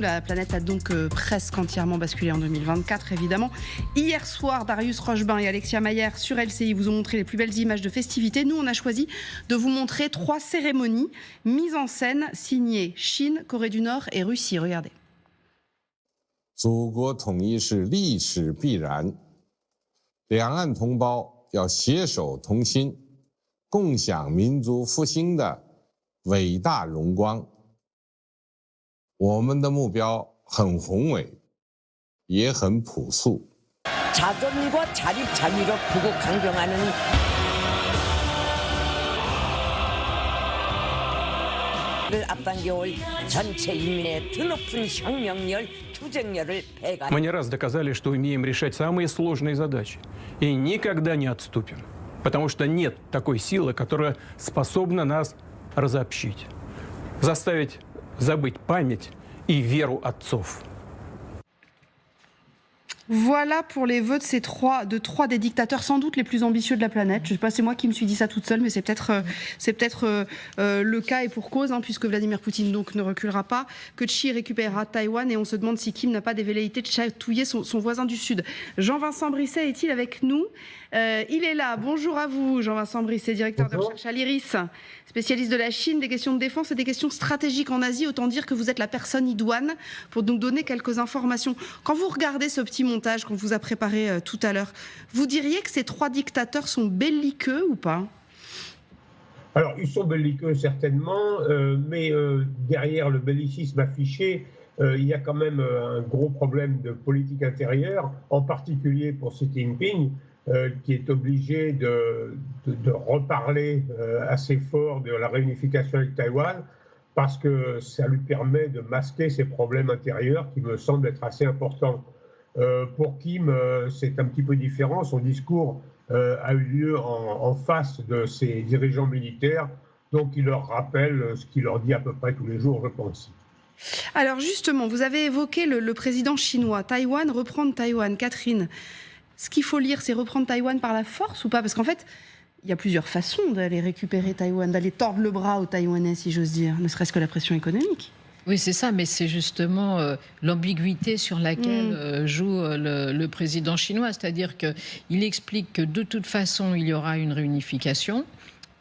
La planète a donc presque entièrement basculé en 2024, évidemment. Hier soir, Darius Rochebin et Alexia Mayer sur LCI vous ont montré les plus belles images de festivités. Nous, on a choisi de vous montrer 3 cérémonies mises en scène signées Chine, Corée du Nord et Russie. Regardez. 祖国统一是历史必然，两岸同胞要携手同心，共享民族复兴的伟大荣光。我们的目标很宏伟，也很朴素。 자존과 자립 자유로 부국 강병하는 를 앞당겨올 전체 인민의 드높은 혁명열, 투쟁열을 배가. Мы не раз доказали, что умеем решать самые сложные задачи и никогда не отступим, потому что нет такой силы, которая способна нас разобщить, заставить забыть память и веру отцов. Voilà pour les vœux de trois des dictateurs sans doute les plus ambitieux de la planète. Je ne sais pas, c'est moi qui me suis dit ça toute seule, mais c'est peut-être le cas et pour cause, hein, puisque Vladimir Poutine donc ne reculera pas, que Xi récupérera Taïwan et on se demande si Kim n'a pas des velléités de chatouiller son voisin du Sud. Jean-Vincent Brisset est-il avec nous? Il est là. Bonjour à vous, Jean-Vincent Brisset, directeur de recherche à l'IRIS, spécialiste de la Chine, des questions de défense et des questions stratégiques en Asie. Autant dire que vous êtes la personne idoine pour nous donner quelques informations. Quand vous regardez ce petit montage qu'on vous a préparé tout à l'heure, vous diriez que ces 3 dictateurs sont belliqueux ou pas? Alors, ils sont belliqueux certainement, mais derrière le bellicisme affiché, il y a quand même un gros problème de politique intérieure, en particulier pour Xi Jinping, qui est obligé de reparler assez fort de la réunification avec Taïwan, parce que ça lui permet de masquer ses problèmes intérieurs qui me semblent être assez importants. Pour Kim, c'est un petit peu différent. Son discours a eu lieu en face de ses dirigeants militaires, donc il leur rappelle ce qu'il leur dit à peu près tous les jours, je pense. Alors justement, vous avez évoqué le président chinois. Taïwan, reprendre Taïwan. Catherine, ce qu'il faut lire, c'est reprendre Taïwan par la force ou pas? Parce qu'en fait, il y a plusieurs façons d'aller récupérer Taïwan, d'aller tordre le bras aux Taïwanais, si j'ose dire, ne serait-ce que la pression économique. Oui, c'est ça, mais c'est justement l'ambiguïté sur laquelle joue le président chinois. C'est-à-dire qu'il explique que de toute façon, il y aura une réunification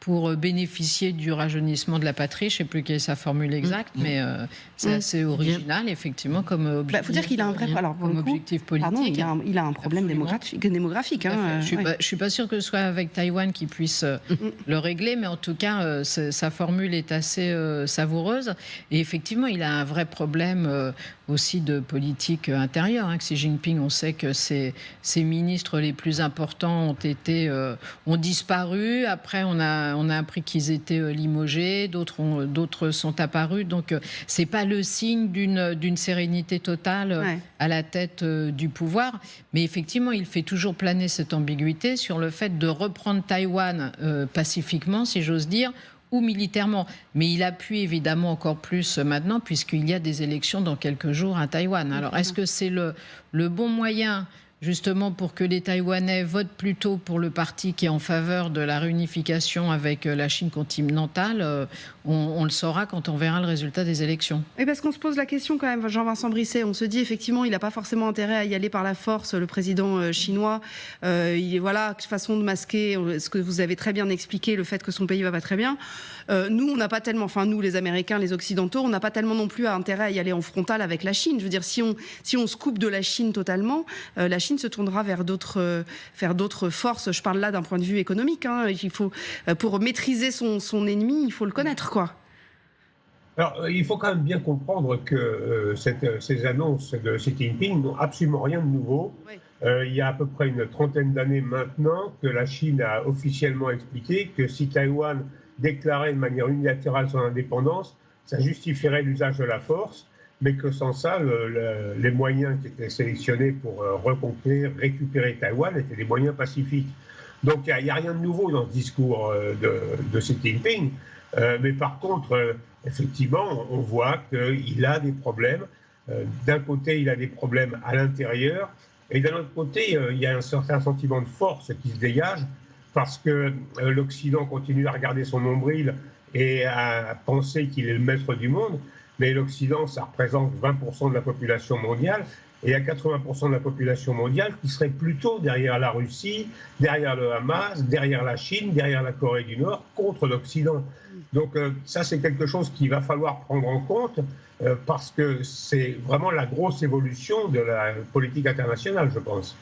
pour bénéficier du rajeunissement de la patrie. Je ne sais plus quelle est sa formule exacte, mais c'est assez original, effectivement, comme objectif. Il faut dire qu'il a un vrai objectif politique. Pardon, il a un problème démographique. Hein, je ne suis pas sûre que ce soit avec Taïwan qu'il puisse le régler, mais en tout cas, sa formule est assez savoureuse. Et effectivement, il a un vrai problème aussi de politique intérieure. Hein. Xi Jinping, on sait que ses ministres les plus importants ont disparu. Après, on a appris qu'ils étaient limogés. D'autres sont apparus. Donc, c'est pas le signe d'une sérénité totale à la tête du pouvoir. Mais effectivement, il fait toujours planer cette ambiguïté sur le fait de reprendre Taïwan pacifiquement, si j'ose dire, ou militairement. Mais il appuie évidemment encore plus maintenant, puisqu'il y a des élections dans quelques jours à Taïwan. Alors, est-ce que c'est le bon moyen, justement, pour que les Taïwanais votent plutôt pour le parti qui est en faveur de la réunification avec la Chine continentale? On le saura quand on verra le résultat des élections. Et parce qu'on se pose la question quand même, Jean-Vincent Brisset, on se dit effectivement il n'a pas forcément intérêt à y aller par la force, le président chinois. Il est façon de masquer ce que vous avez très bien expliqué, le fait que son pays va pas très bien. Nous, on n'a pas tellement, nous les Américains, les Occidentaux, on n'a pas tellement non plus intérêt à y aller en frontal avec la Chine. Je veux dire, si on se coupe de la Chine totalement, la Chine se tournera vers d'autres forces. Je parle là d'un point de vue économique. Hein. Il faut, pour maîtriser son ennemi, il faut le connaître, quoi. Alors, il faut quand même bien comprendre que ces annonces de Xi Jinping n'ont absolument rien de nouveau. Oui. Il y a à peu près une trentaine d'années maintenant que la Chine a officiellement expliqué que si Taïwan déclarait de manière unilatérale son indépendance, ça justifierait l'usage de la force, mais que sans ça, les moyens qui étaient sélectionnés pour reconquérir, récupérer Taïwan étaient des moyens pacifiques. Donc il n'y a rien de nouveau dans ce discours de Xi Jinping, mais par contre, effectivement, on voit qu'il a des problèmes. D'un côté, il a des problèmes à l'intérieur, et d'un autre côté, il y a un certain sentiment de force qui se dégage, parce que l'Occident continue à regarder son nombril et à penser qu'il est le maître du monde. mais l'Occident, ça représente 20% de la population mondiale, et il y a 80% de la population mondiale qui serait plutôt derrière la Russie, derrière le Hamas, derrière la Chine, derrière la Corée du Nord, contre l'Occident. Donc ça, c'est quelque chose qu'il va falloir prendre en compte, parce que c'est vraiment la grosse évolution de la politique internationale, je pense.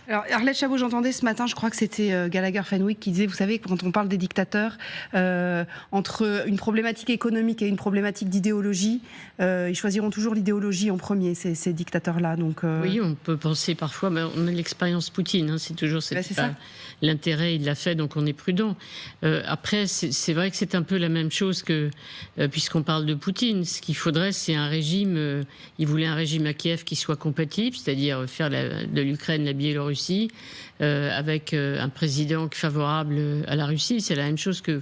Alors, Arlette Chabot, j'entendais ce matin, je crois que c'était Gallagher Fenwick qui disait, vous savez, quand on parle des dictateurs, entre une problématique économique et une problématique d'idéologie, ils choisiront toujours l'idéologie en premier, ces dictateurs-là. Donc, Oui, on peut penser parfois, mais on a l'expérience Poutine, hein, c'est toujours l'intérêt, il l'a fait, donc on est prudent. Après, c'est vrai que c'est un peu la même chose que, puisqu'on parle de Poutine, ce qu'il faudrait, c'est un régime, il voulait un régime à Kiev qui soit compatible, c'est-à-dire faire de l'Ukraine la Biélorussie, avec un président favorable à la Russie. C'est la même chose que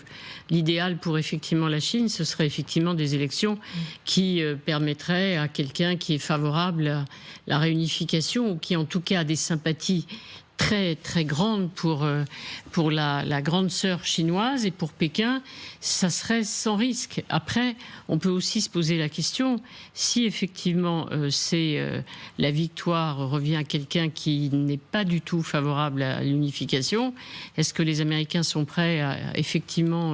l'idéal pour effectivement la Chine, ce serait effectivement des élections qui permettraient à quelqu'un qui est favorable à la réunification ou qui en tout cas a des sympathies très, très grande pour la grande sœur chinoise et pour Pékin, ça serait sans risque. Après, on peut aussi se poser la question, si effectivement la victoire revient à quelqu'un qui n'est pas du tout favorable à l'unification, est-ce que les Américains sont prêts à effectivement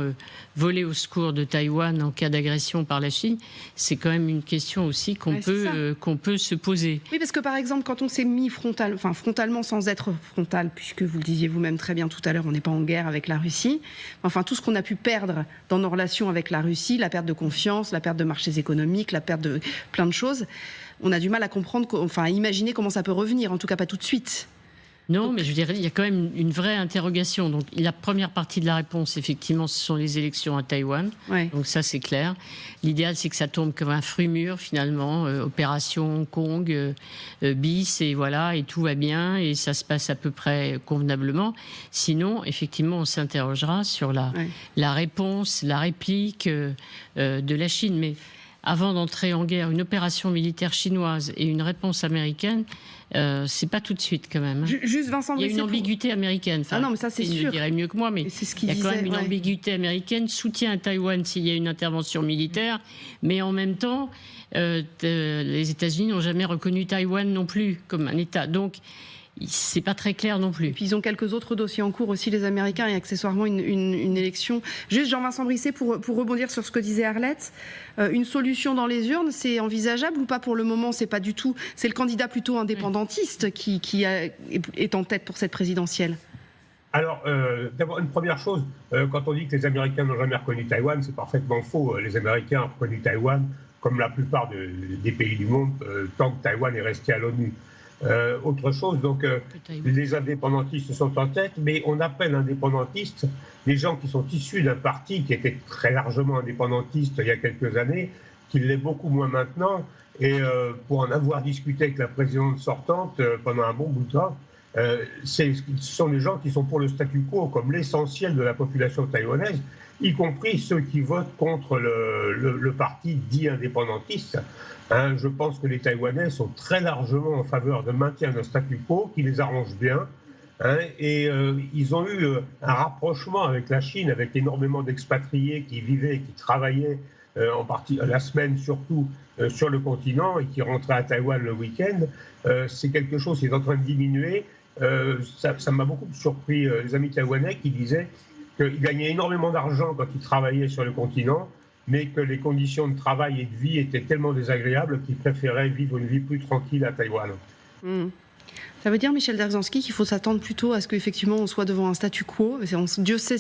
voler au secours de Taïwan en cas d'agression par la Chine? C'est quand même une question aussi qu'on peut se poser. Oui, parce que par exemple, quand on s'est mis frontalement sans être frontal, puisque vous le disiez vous-même très bien tout à l'heure, on n'est pas en guerre avec la Russie, enfin tout ce qu'on a pu perdre dans nos relations avec la Russie, la perte de confiance, la perte de marchés économiques, la perte de plein de choses, on a du mal à comprendre, à imaginer comment ça peut revenir, en tout cas pas tout de suite. Non, mais je dirais, il y a quand même une vraie interrogation. Donc, la première partie de la réponse, effectivement, ce sont les élections à Taïwan. Ouais. Donc, ça, c'est clair. L'idéal, c'est que ça tombe comme un fruit mûr, finalement. Opération Hong Kong, bis, et voilà, et tout va bien, et ça se passe à peu près convenablement. Sinon, effectivement, on s'interrogera sur la réponse, la réplique de la Chine. Mais avant d'entrer en guerre, une opération militaire chinoise et une réponse américaine, c'est pas tout de suite quand même. Juste Vincent, il y a une ambiguïté américaine. Enfin, non, mais ça c'est sûr. Il dirait mieux que moi, mais il y a quand même une ambiguïté américaine. Soutien à Taïwan s'il y a une intervention militaire, mais en même temps, les États-Unis n'ont jamais reconnu Taïwan non plus comme un État. Donc c'est pas très clair non plus. Et puis ils ont quelques autres dossiers en cours aussi, les Américains, et accessoirement une élection. Juste Jean-Vincent Brisset, pour rebondir sur ce que disait Arlette, une solution dans les urnes, c'est envisageable ou pas pour le moment? C'est pas du tout. C'est le candidat plutôt indépendantiste qui est en tête pour cette présidentielle. Alors, d'abord, une première chose, quand on dit que les Américains n'ont jamais reconnu Taïwan, c'est parfaitement faux. Les Américains ont reconnu Taïwan, comme la plupart des pays du monde, tant que Taïwan est resté à l'ONU. Autre chose, donc les indépendantistes sont en tête, mais on appelle indépendantistes les gens qui sont issus d'un parti qui était très largement indépendantiste il y a quelques années, qui l'est beaucoup moins maintenant, et pour en avoir discuté avec la présidente sortante pendant un bon bout de temps, ce sont des gens qui sont pour le statu quo, comme l'essentiel de la population taïwanaise, y compris ceux qui votent contre le parti dit indépendantiste. Je pense que les Taïwanais sont très largement en faveur de maintien d'un statu quo qui les arrange bien. Et ils ont eu un rapprochement avec la Chine, avec énormément d'expatriés qui vivaient et qui travaillaient en partie la semaine surtout sur le continent et qui rentraient à Taïwan le week-end. C'est quelque chose qui est en train de diminuer. Ça m'a beaucoup surpris, les amis taïwanais qui disaient qu'ils gagnaient énormément d'argent quand ils travaillaient sur le continent, mais que les conditions de travail et de vie étaient tellement désagréables qu'ils préféraient vivre une vie plus tranquille à Taïwan. Ça veut dire, Michel Derzhansky, qu'il faut s'attendre plutôt à ce qu'effectivement on soit devant un statu quo. Dieu sait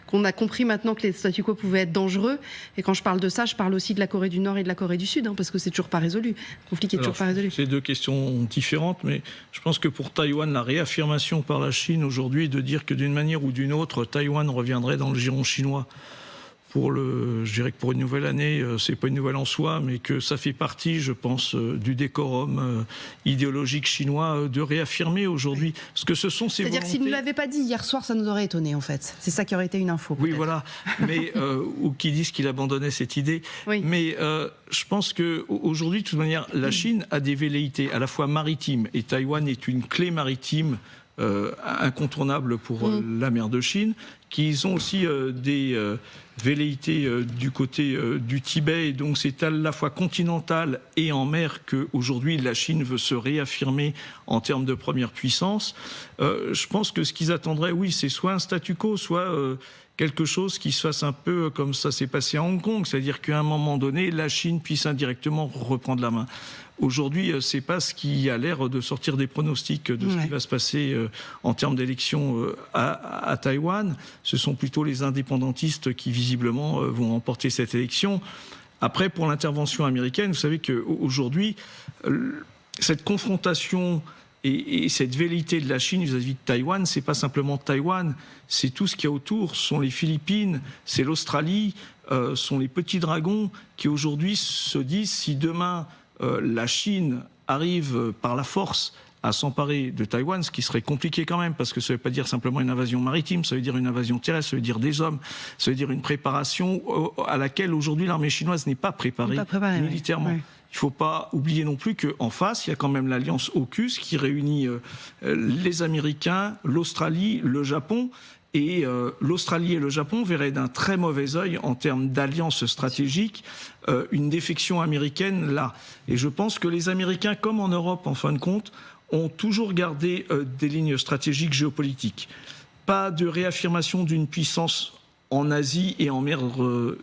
qu'on a compris maintenant que les statu quo pouvaient être dangereux. Et quand je parle de ça, je parle aussi de la Corée du Nord et de la Corée du Sud, parce que c'est toujours pas résolu. Le conflit qui est toujours pas résolu. C'est deux questions différentes, mais je pense que pour Taïwan, la réaffirmation par la Chine aujourd'hui de dire que d'une manière ou d'une autre, Taïwan reviendrait dans le giron chinois. Je dirais que pour une nouvelle année, c'est pas une nouvelle en soi, mais que ça fait partie, je pense, du décorum idéologique chinois de réaffirmer aujourd'hui. Parce que ce sont ces volontés... C'est-à-dire que s'il ne l'avait pas dit hier soir, ça nous aurait étonné, en fait. C'est ça qui aurait été une info. Oui, voilà. Mais, ou qui disent qu'il abandonnait cette idée. Oui. Mais je pense qu'aujourd'hui, de toute manière, la Chine a des velléités à la fois maritimes, et Taïwan est une clé maritime incontournables pour la mer de Chine, qu'ils ont aussi des velléités du côté du Tibet, et donc c'est à la fois continental et en mer qu'aujourd'hui la Chine veut se réaffirmer en termes de première puissance. Je pense que ce qu'ils attendraient, oui, c'est soit un statu quo, soit quelque chose qui se fasse un peu comme ça s'est passé à Hong Kong, c'est-à-dire qu'à un moment donné, la Chine puisse indirectement reprendre la main. Aujourd'hui, c'est pas ce qui a l'air de sortir des pronostics de ce qui va se passer en termes d'élections à Taïwan. Ce sont plutôt les indépendantistes qui, visiblement, vont remporter cette élection. Après, pour l'intervention américaine, vous savez qu'aujourd'hui, cette confrontation et cette velléité de la Chine vis-à-vis de Taïwan, c'est pas simplement Taïwan, c'est tout ce qu'il y a autour. Ce sont les Philippines, c'est l'Australie, sont les petits dragons qui aujourd'hui se disent si demain la Chine arrive par la force à s'emparer de Taïwan, ce qui serait compliqué quand même, parce que ça ne veut pas dire simplement une invasion maritime, ça veut dire une invasion terrestre, ça veut dire des hommes, ça veut dire une préparation à laquelle aujourd'hui l'armée chinoise n'est pas préparée militairement. Oui. Il ne faut pas oublier non plus qu'en face, il y a quand même l'alliance AUKUS qui réunit les Américains, l'Australie, le Japon. Et l'Australie et le Japon verraient d'un très mauvais œil, en termes d'alliance stratégique, une défection américaine là. Et je pense que les Américains, comme en Europe en fin de compte, ont toujours gardé des lignes stratégiques géopolitiques. Pas de réaffirmation d'une puissance en Asie et en mer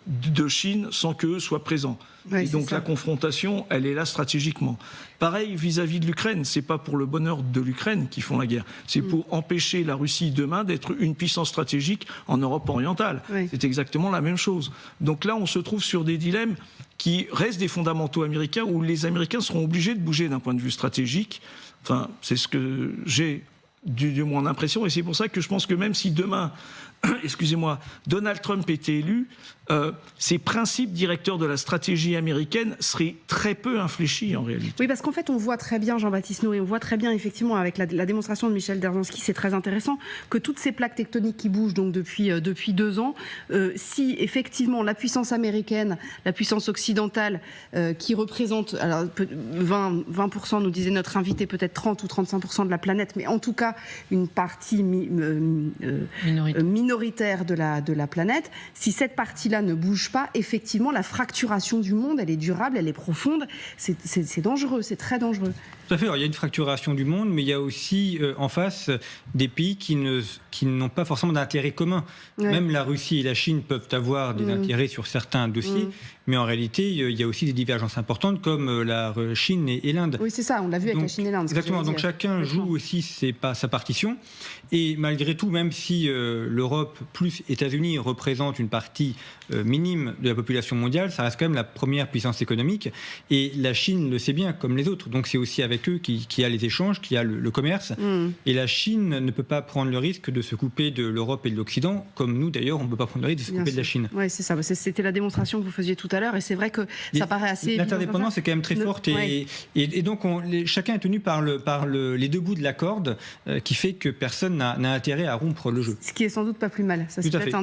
de Chine sans qu'eux soient présents. Oui, et donc la confrontation, elle est là stratégiquement. Pareil vis-à-vis de l'Ukraine, c'est pas pour le bonheur de l'Ukraine qu'ils font la guerre, c'est pour empêcher la Russie demain d'être une puissance stratégique en Europe orientale. Oui. C'est exactement la même chose. Donc là, on se trouve sur des dilemmes qui restent des fondamentaux américains, où les Américains seront obligés de bouger d'un point de vue stratégique. Enfin, c'est ce que j'ai du moins l'impression, et c'est pour ça que je pense que même si demain, excusez-moi, Donald Trump était élu, ces principes directeurs de la stratégie américaine seraient très peu infléchis en réalité. Oui, parce qu'en fait, on voit très bien, Jean-Baptiste Noé, on voit très bien effectivement avec la démonstration de Michel Dzержinski, c'est très intéressant, que toutes ces plaques tectoniques qui bougent donc depuis 2 ans, si effectivement la puissance américaine, la puissance occidentale, qui représente alors, 20%, nous disait notre invité, peut-être 30 ou 35% de la planète, mais en tout cas une partie minoritaire de la planète, si cette partie-là ne bouge pas, effectivement, la fracturation du monde, elle est durable, elle est profonde, c'est dangereux, c'est très dangereux. Tout à fait. Alors, il y a une fracturation du monde, mais il y a aussi en face des pays qui n'ont pas forcément d'intérêt commun. Ouais. Même la Russie et la Chine peuvent avoir des intérêts sur certains dossiers, mais en réalité, il y a aussi des divergences importantes comme la Chine et l'Inde. Oui, c'est ça, on l'a vu avec la Chine et l'Inde. Exactement, donc chacun joue aussi sa partition. Et malgré tout, même si l'Europe plus États-Unis représente une partie minime de la population mondiale, ça reste quand même la première puissance économique. Et la Chine le sait bien, comme les autres. Donc c'est aussi avec eux qu'il y a les échanges, qu'il y a le commerce. Et la Chine ne peut pas prendre le risque de se couper de l'Europe et de l'Occident, comme nous d'ailleurs, on ne peut pas prendre le risque de se couper de la Chine. Oui, c'est ça. C'était la démonstration que vous faisiez tout à l'heure, et c'est vrai que ça paraît assez... L'interdépendance est quand même très forte, et donc chacun est tenu par les deux bouts de la corde, qui fait que personne n'a intérêt à rompre le jeu. Ce qui est sans doute pas plus mal. Ça, c'est peut-être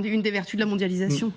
une des vertus de la mondialisation.